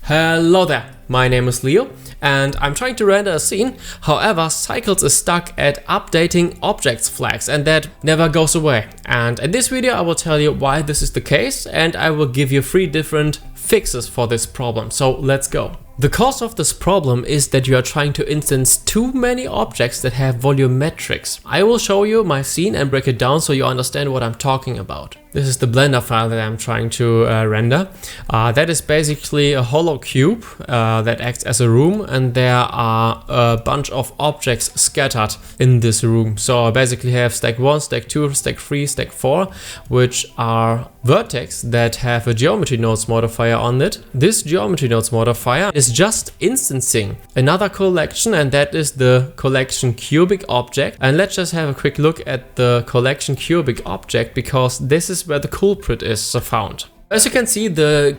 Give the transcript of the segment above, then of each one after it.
Hello there, my name is Leo and I'm trying to render a scene. However, Cycles is stuck at updating objects flags and that never goes away. And in this video I will tell you why this is the case and I will give you 3 different fixes for this problem. So let's go. The cause of this problem is that you are trying to instance too many objects that have volumetrics. I will show you my scene and break it down so you understand what I'm talking about. This is the Blender file that I'm trying to render. That is basically a hollow cube that acts as a room, and there are a bunch of objects scattered in this room. So I basically have stack 1, stack 2, stack 3, stack 4, which are vertex that have a geometry nodes modifier on it. This geometry nodes modifier is just instancing another collection, and that is the collection cubic object. And let's just have a quick look at the collection cubic object, because this is where the culprit is found. As you can see, the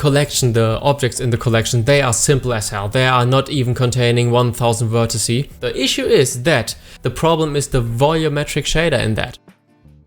objects in the collection, they are simple as hell. They are not even containing 1000 vertices. The issue is that the problem is the volumetric shader in that.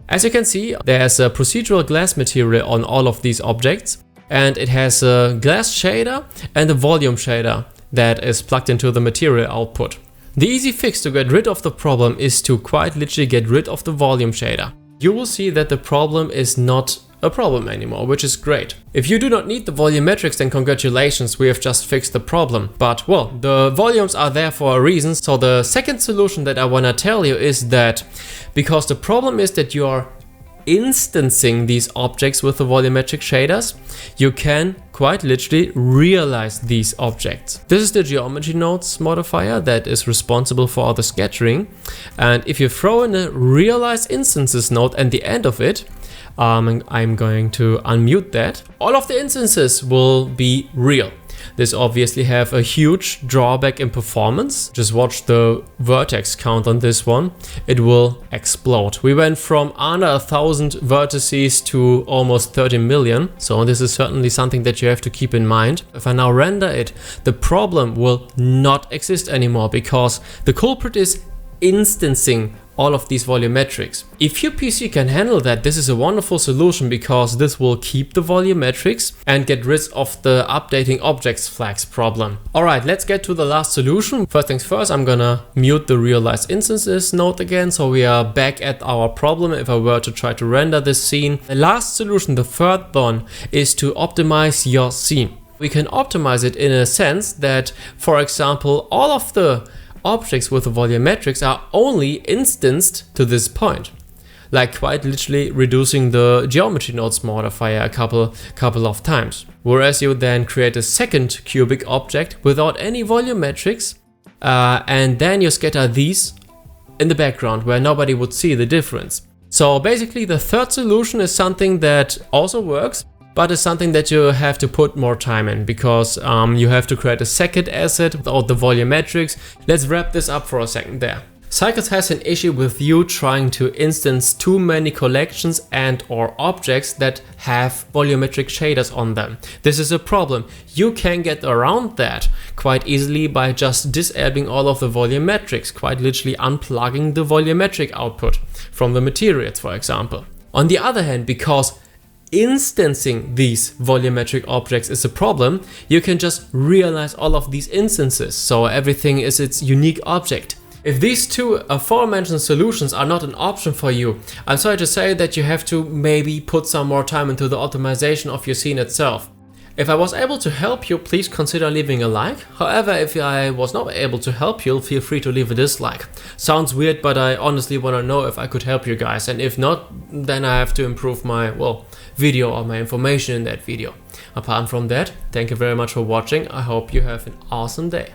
As you can see, there's a procedural glass material on all of these objects, and it has a glass shader and a volume shader that is plugged into the material output. The easy fix to get rid of the problem is to quite literally get rid of the volume shader. You will see that the problem is not a problem anymore, which is great. If you do not need the volumetrics, then congratulations, we have just fixed the problem. But well, the volumes are there for a reason. So the second solution that I want to tell you is that because the problem is that you are instancing these objects with the volumetric shaders, you can quite literally realize these objects. This is the geometry nodes modifier that is responsible for all the scattering. And if you throw in a realize instances node at the end of it, I'm going to unmute that. All of the instances will be real. This obviously have a huge drawback in performance. Just watch the vertex count on this one. It will explode. We went from under 1000 vertices to almost 30 million. So this is certainly something that you have to keep in mind. If I now render it, the problem will not exist anymore because the culprit is instancing all of these volumetrics. If your PC can handle that, this is a wonderful solution because this will keep the volumetrics and get rid of the updating objects flags problem. Alright, let's get to the last solution. First things first, I'm gonna mute the realize instances node again, so we are back at our problem if I were to try to render this scene. The last solution, the third one, is to optimize your scene. We can optimize it in a sense that, for example, all of the objects with the volumetrics are only instanced to this point, like quite literally reducing the geometry nodes modifier a couple of times. Whereas you then create a second cubic object without any volumetrics, and then you scatter these in the background where nobody would see the difference. So basically the third solution is something that also works, but it's something that you have to put more time in because you have to create a second asset without the volumetrics. Let's wrap this up for a second there. Cycles has an issue with you trying to instance too many collections and or objects that have volumetric shaders on them. This is a problem. You can get around that quite easily by just disabling all of the volumetrics, quite literally unplugging the volumetric output from the materials, for example. On the other hand, because instancing these volumetric objects is a problem, you can just realize all of these instances, so everything is its unique object. If these two aforementioned solutions are not an option for you, I'm sorry to say that you have to maybe put some more time into the optimization of your scene itself. If I was able to help you, please consider leaving a like. However, if I was not able to help you, feel free to leave a dislike. Sounds weird, but I honestly want to know if I could help you guys, and if not, then I have to improve my, video or my information in that video. Apart from that, thank you very much for watching. I hope you have an awesome day.